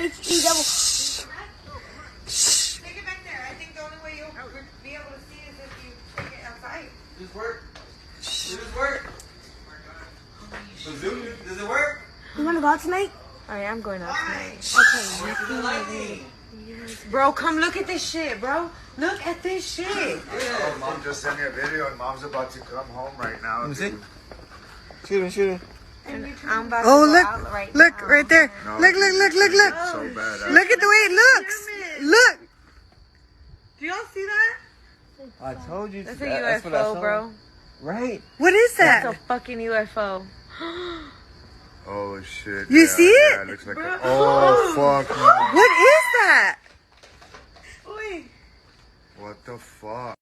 HD double. Take it back there. I think the only way you'll be able to see is if you take it outside. Does this work? Does this work? Does it work? You want to go out tonight? I am going out tonight. Okay. Where's the lightning? Bro, come look at this shit, bro. Look at this shit. Oh, Mom just sent me a video and Mom's about to come home right now. Let me see. Dude. Shoot it. And I'm about Oh, to go look. out right Look, now. right there. No, Look. it's so bad. Look at the way it looks. Look. Do y'all see that? I told you. That's a That's what I UFO, saw. bro. Right. What is That's that? a fucking UFO. Oh shit. You see it? Yeah, it looks like a, oh fuck. Man. What is that? Wait. What the fuck?